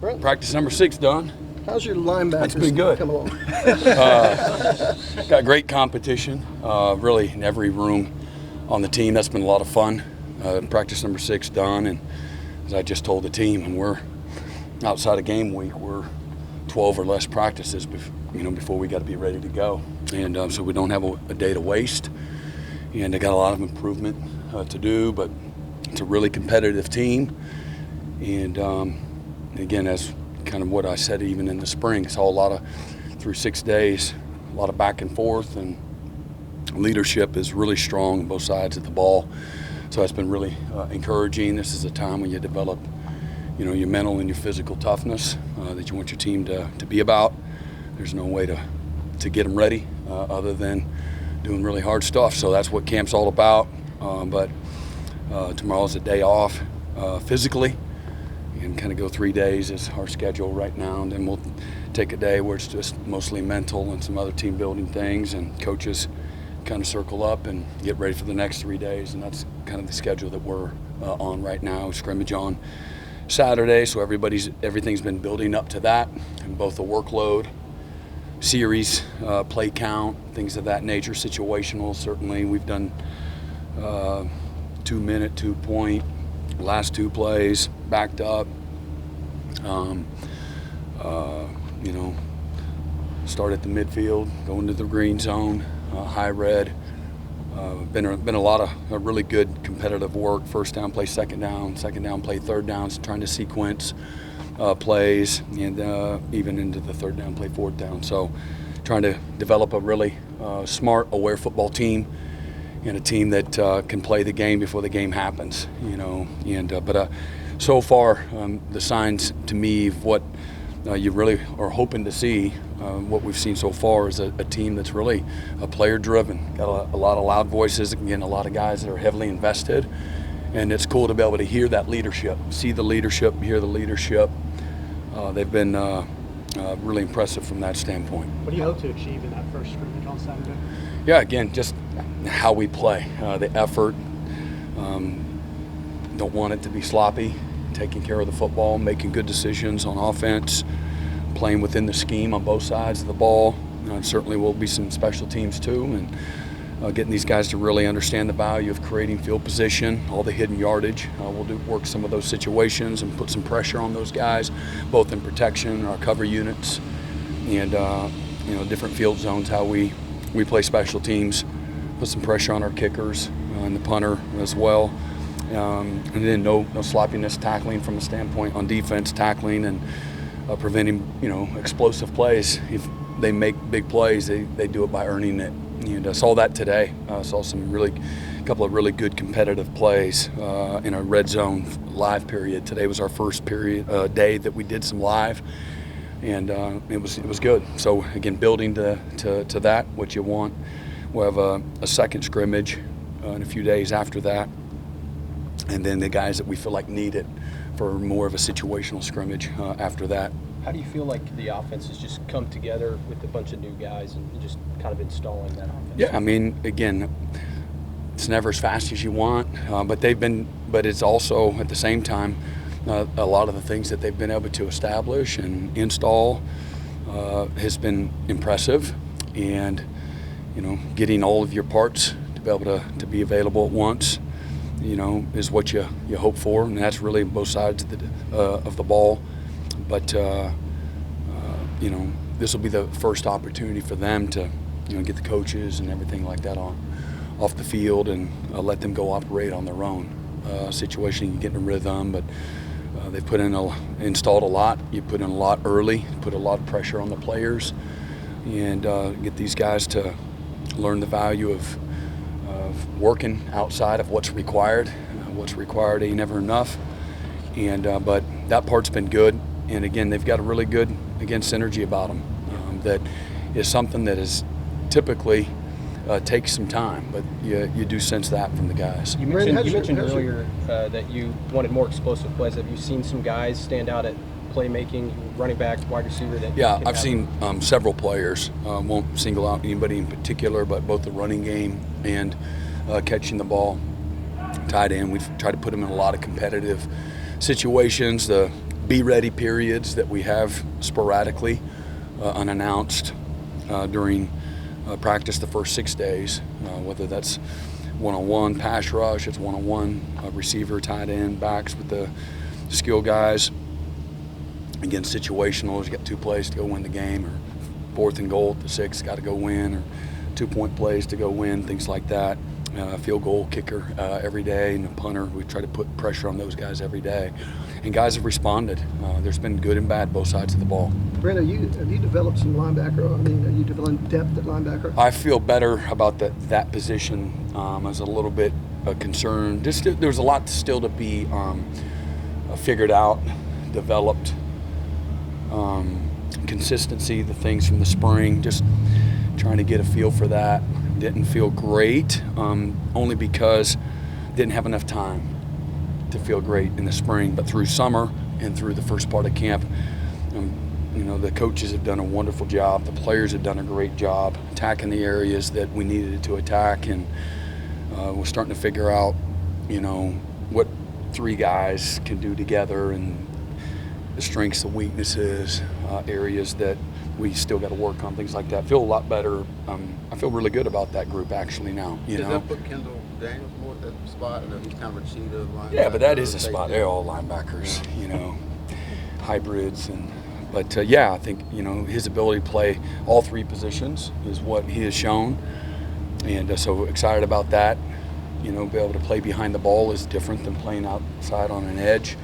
Brent, Practice number 6 done. how's your linebackers That's been good. come along? Got great competition, really in every room on the team. That's been a lot of fun. Practice number 6 done, and as I just told the team, and we're outside of game week, we're 12 or less practices before we got to be ready to go. And so we don't have a day to waste. And they got a lot of improvement to do, but it's a really competitive team. And again, as kind of what I said even in the spring, it's all through 6 days, a lot of back and forth, and leadership is really strong on both sides of the ball. So it's been really encouraging. This is a time when you develop, your mental and your physical toughness that you want your team to be about. There's no way to get them ready other than doing really hard stuff. So that's what camp's all about. But tomorrow's a day off physically, and kind of go 3 days is our schedule right now. And then we'll take a day where it's just mostly mental and some other team building things, and coaches kind of circle up and get ready for the next 3 days. And that's kind of the schedule that we're on right now. Scrimmage on Saturday, so everything's been building up to that, and both the workload, series, play count, things of that nature, situational. Certainly we've done 2-minute, 2-point, last 2 plays, backed up. Start at the midfield, go into the green zone, high red. Been a lot of really good competitive work. First down play, second down play, third downs, trying to sequence plays, and even into the third down play, fourth down. So trying to develop a really smart, aware football team, and a team that can play the game before the game happens. But so far the signs to me of what you really are hoping to see, what we've seen so far is a team that's really player-driven. Got a lot of loud voices, again, a lot of guys that are heavily invested, and it's cool to be able to hear that leadership, see the leadership, hear the leadership. They've been really impressive from that standpoint. What do you hope to achieve in that first scrimmage on Saturday? Yeah, again, just how we play, the effort. Don't want it to be sloppy, taking care of the football, making good decisions on offense, playing within the scheme on both sides of the ball. Certainly will be some special teams too, and getting these guys to really understand the value of creating field position, all the hidden yardage. We'll work some of those situations and put some pressure on those guys, both in protection, our cover units, and different field zones, how we play special teams, put some pressure on our kickers and the punter as well. And then no sloppiness tackling from a standpoint on defense, tackling and preventing explosive plays. If they make big plays, they do it by earning it. And I saw that today. Saw a couple of really good competitive plays in a red zone live period. Today was our first day that we did some live, and it was good. So again, building to that, what you want. We'll have a second scrimmage in a few days after that, and then the guys that we feel like need it for more of a situational scrimmage after that. How do you feel like the offense has just come together with a bunch of new guys and just kind of installing that offense? Yeah, I mean, again, it's never as fast as you want, but it's also at the same time a lot of the things that they've been able to establish and install has been impressive, and getting all of your parts to be able to be available at once, is what you hope for, and that's really both sides of the ball. But this will be the first opportunity for them to get the coaches and everything like that off the field, and let them go operate on their own situation. You get in a rhythm, but they've installed a lot. You put in a lot early, put a lot of pressure on the players, and get these guys to learn the value of working outside of what's required. What's required ain't never enough, and but that part's been good. And again, they've got a really good, synergy about them. That is something that is typically takes some time, but you do sense that from the guys. You mentioned earlier that you wanted more explosive plays. Have you seen some guys stand out at playmaking, running back, wide receiver? I've seen several players. Won't single out anybody in particular, but both the running game and catching the ball, tight end. We've tried to put them in a lot of competitive situations. The be-ready periods that we have sporadically, unannounced during practice the first 6 days, whether that's one-on-one pass rush, it's one-on-one receiver, tight end, backs with the skill guys. Again, situational, you got 2 plays to go win the game, or 4th and goal at the 6, got to go win, or 2-point plays to go win, things like that. Field goal kicker every day, and a punter. We try to put pressure on those guys every day. And guys have responded. There's been good and bad both sides of the ball. Brent, have you developed some linebacker? I mean, are you developing depth at linebacker? I feel better about that position. I was a little bit concerned. There's a lot still to be figured out, developed. Consistency, the things from the spring, just trying to get a feel for that. Didn't feel great, only because didn't have enough time to feel great in the spring. But through summer and through the first part of camp, the coaches have done a wonderful job. The players have done a great job attacking the areas that we needed to attack, and we're starting to figure out, what 3 guys can do together, and the strengths, the weaknesses, areas that we still got to work on, things like that. I feel a lot better. I feel really good about that group actually now. Does that put Kendall Daniels more at that spot? And he's kind of a cheetah linebacker. Yeah, but that is a spot. They're all linebackers, hybrids. But I think, his ability to play all 3 positions is what he has shown. And so excited about that. Be able to play behind the ball is different than playing outside on an edge.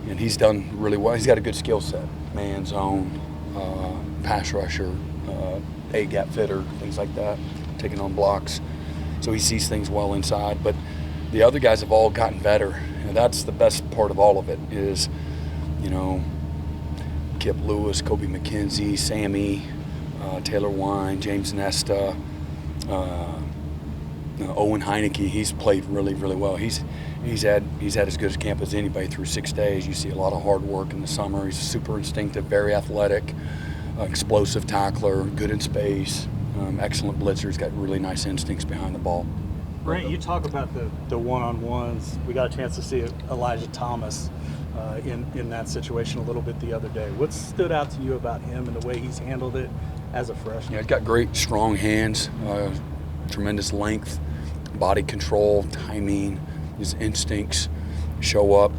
And he's done really well. He's got a good skill set, man zone, pass rusher, A-gap fitter, things like that, taking on blocks. So he sees things well inside. But the other guys have all gotten better. And that's the best part of all of it is, Kip Lewis, Kobe McKenzie, Sammy, Taylor Wine, James Nesta, Owen Heineke. He's played really, really well. He's had as good a camp as anybody through 6 days. You see a lot of hard work in the summer. He's super instinctive, very athletic, explosive tackler, good in space, excellent blitzer. He's got really nice instincts behind the ball. Brent, you talk about the one-on-ones. We got a chance to see Elijah Thomas in that situation a little bit the other day. What stood out to you about him and the way he's handled it as a freshman? He's got great, strong hands, tremendous length, body control, timing. His instincts show up.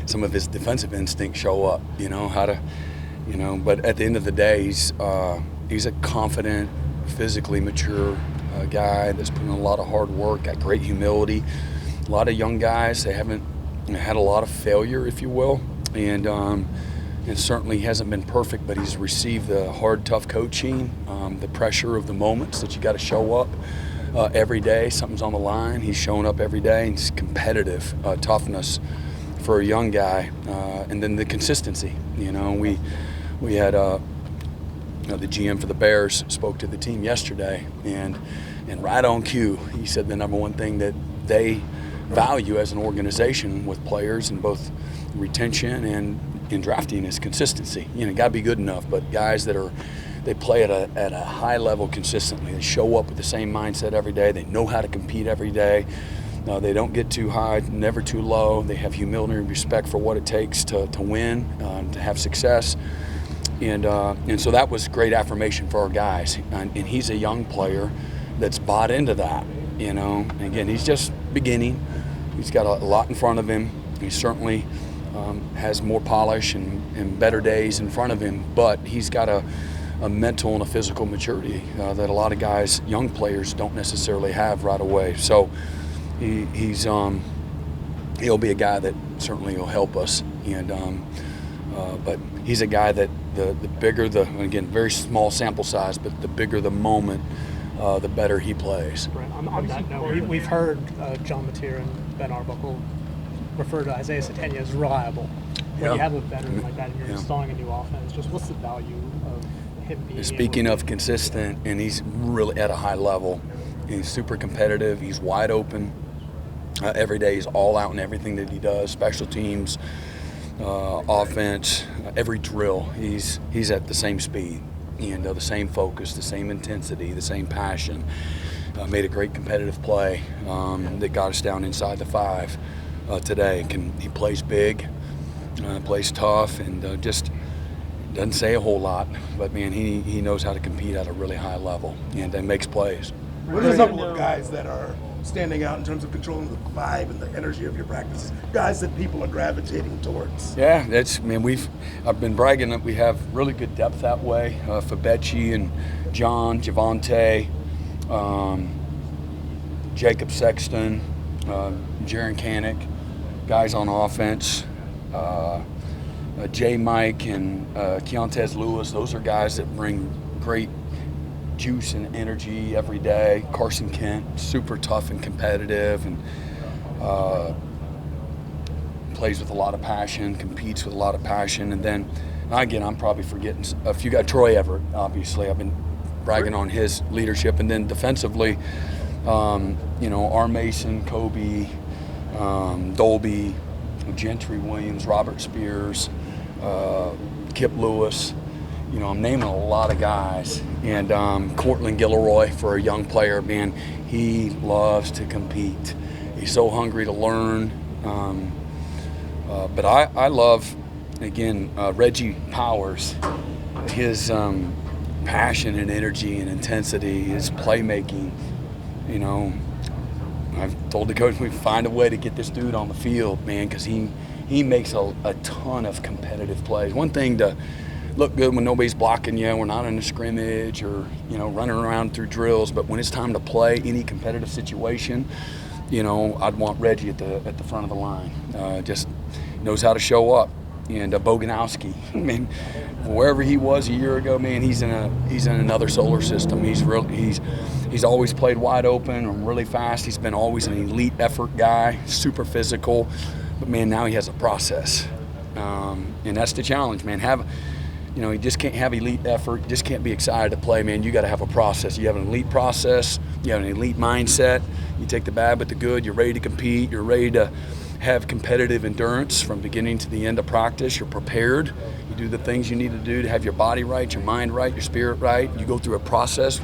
Some of his defensive instincts show up, but at the end of the day, he's a confident, physically mature guy that's putting in a lot of hard work, got great humility. A lot of young guys, they haven't had a lot of failure, if you will, and certainly hasn't been perfect, but he's received the hard, tough coaching, the pressure of the moments that you got to show up. Every day, something's on the line. He's showing up every day. He's competitive, toughness for a young guy, and then the consistency. We had the GM for the Bears spoke to the team yesterday, and right on cue, he said the number one thing that they value as an organization with players in both retention and in drafting is consistency. Got to be good enough, but guys that they play at a high level consistently. They show up with the same mindset every day. They know how to compete every day. They don't get too high, never too low. They have humility and respect for what it takes to win, to have success. And so that was great affirmation for our guys. And he's a young player that's bought into that, And again, he's just beginning. He's got a lot in front of him. He certainly has more polish and better days in front of him, but he's got a mental and a physical maturity that a lot of guys, young players, don't necessarily have right away. So he'll be a guy that certainly will help us. But he's a guy that the bigger again, very small sample size, but the bigger the moment, the better he plays. Brent, on that note, we've heard John Mateer and Ben Arbuckle refer to Isaiah Satona as reliable. When you have a veteran like that and you're installing a new offense, just what's the value of him being Speaking of consistent, and he's really at a high level. He's super competitive. He's wide open. Every day he's all out in everything that he does, special teams, offense, every drill. He's at the same speed, the same focus, the same intensity, the same passion. Made a great competitive play that got us down inside the 5 today. He plays big. plays tough, and just doesn't say a whole lot. But, man, he knows how to compete at a really high level and makes plays. What are a couple of guys that are standing out in terms of controlling the vibe and the energy of your practices? Guys that people are gravitating towards. Yeah, I've been bragging that we have really good depth that way. Fabechi and John, Javante, Jacob Sexton, Jaron Canick, guys on offense. J. Mike and Keontez Lewis, those are guys that bring great juice and energy every day. Carson Kent, super tough and competitive, and plays with a lot of passion, competes with a lot of passion. And then, again, I'm probably forgetting a few guys. Troy Everett, obviously. I've been bragging on his leadership. And then defensively, R. Mason, Kobe, Dolby, Gentry Williams, Robert Spears, Kip Lewis. I'm naming a lot of guys. And Cortland Gilroy, for a young player, man, he loves to compete. He's so hungry to learn. But I love, again, Reggie Powers, his passion and energy and intensity, his playmaking. I've told the coach we find a way to get this dude on the field, man, because he makes a ton of competitive plays. One thing to look good when nobody's blocking you, we're not in a scrimmage or running around through drills, but when it's time to play any competitive situation, I'd want Reggie at the front of the line. Just knows how to show up. And Boganowski, I mean, wherever he was a year ago, man, he's in another solar system. He's always played wide open and really fast. He's been always an elite effort guy, super physical. But man, now he has a process, and that's the challenge, man. You just can't have elite effort. You just can't be excited to play, man. You got to have a process. You have an elite process. You have an elite mindset. You take the bad with the good. You're ready to compete. You're ready to have competitive endurance from beginning to the end of practice. You're prepared. You do the things you need to do to have your body right, your mind right, your spirit right. You go through a process,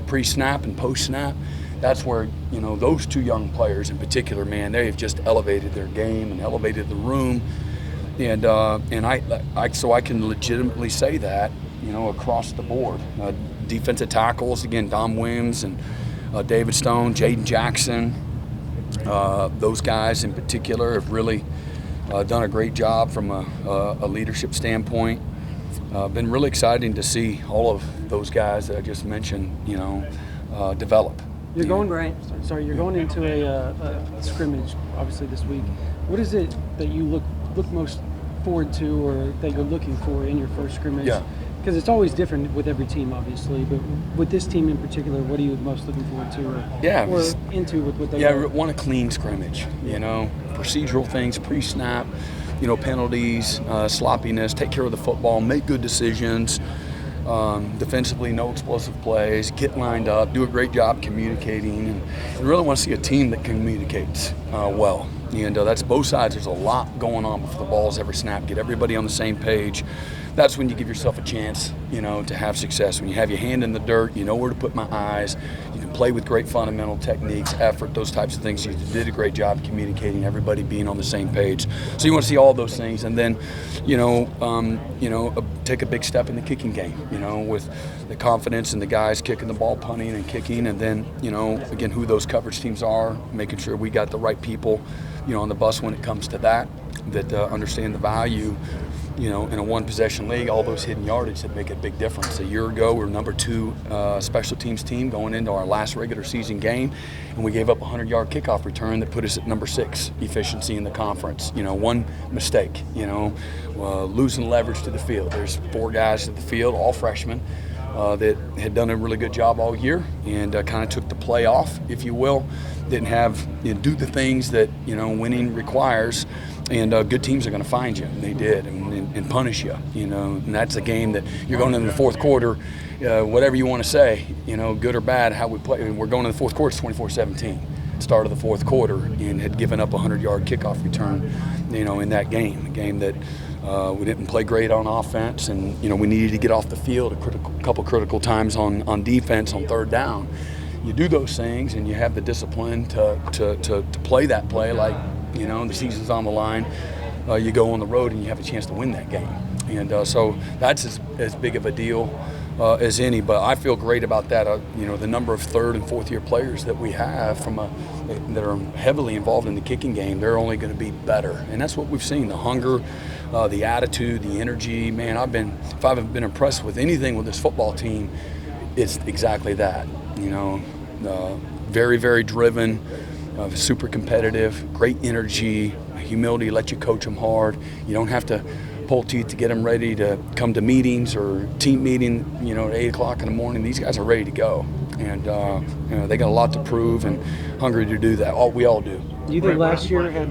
pre-snap and post-snap. That's where, those two young players in particular, man, they have just elevated their game and elevated the room. And I can legitimately say that, across the board. Defensive tackles, again, Dom Williams and David Stone, Jaden Jackson. Those guys in particular have really done a great job from a leadership standpoint. Been really exciting to see all of those guys that I just mentioned, develop. You're going into a scrimmage, obviously, this week. What is it that you look most forward to, or that you're looking for in your first scrimmage? Yeah. Because it's always different with every team, obviously, but with this team in particular, what are you most looking forward to, or into with what they want a clean scrimmage, procedural things, pre-snap, penalties, sloppiness, take care of the football, make good decisions, defensively, no explosive plays, get lined up, do a great job communicating, and really want to see a team that communicates well. And that's both sides. There's a lot going on before the ball's every snap. Get everybody on the same page. That's when you give yourself a chance, to have success. When you have your hand in the dirt, you know where to put my eyes. You can play with great fundamental techniques, effort, those types of things. You did a great job communicating, everybody being on the same page. So you want to see all those things, and then, take a big step in the kicking game, with the confidence in the guys kicking the ball, punting and kicking, and then, again, who those coverage teams are, making sure we got the right people, on the bus when it comes to that understand the value. In a one-possession league, all those hidden yardage that make a big difference. A year ago, we were number 2 special teams team going into our last regular season game, and we gave up a 100-yard kickoff return that put us at number 6 efficiency in the conference. One mistake, losing leverage to the field. There's 4 guys at the field, all freshmen, that had done a really good job all year and kind of took the play off, if you will. Didn't have do the things that winning requires. And good teams are going to find you, and they did, and punish you, and that's a game that you're going into the fourth quarter, whatever you want to say, good or bad, how we play. We're going to the fourth quarter, it's 24-17, start of the fourth quarter, and had given up a 100-yard kickoff return, in that game, a game that we didn't play great on offense, and, we needed to get off the field a couple critical times on defense on third down. You do those things, and you have the discipline to play that play like, the season's on the line. you go on the road and you have a chance to win that game. And so that's as big of a deal as any. But I feel great about that. The number of third and fourth year players that we have that are heavily involved in the kicking game, they're only going to be better. And that's what we've seen, the hunger, the attitude, the energy. Man, if I've been impressed with anything with this football team, it's exactly that. Very, very driven, super competitive, great energy, humility, let you coach them hard. You don't have to pull teeth to get them ready to come to meetings or team meeting, at 8 o'clock in the morning. These guys are ready to go. And, they got a lot to prove and hungry to do that. We all do. Do you think last year had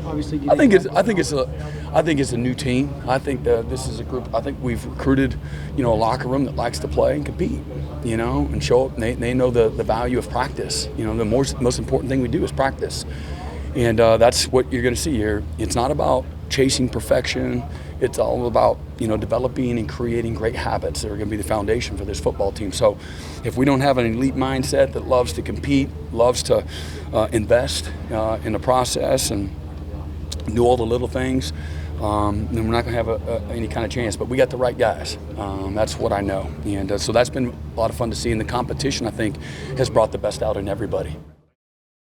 obviously? I think it's a new team. I think that this is a group. I think we've recruited, a locker room that likes to play and compete, and show up. And they know the value of practice. The most important thing we do is practice, and that's what you're going to see here. It's not about chasing perfection. It's all about developing and creating great habits that are going to be the foundation for this football team. So if we don't have an elite mindset that loves to compete, loves to invest in the process and do all the little things, then we're not going to have any kind of chance. But we got the right guys. That's what I know. And so that's been a lot of fun to see. And the competition, I think, has brought the best out in everybody.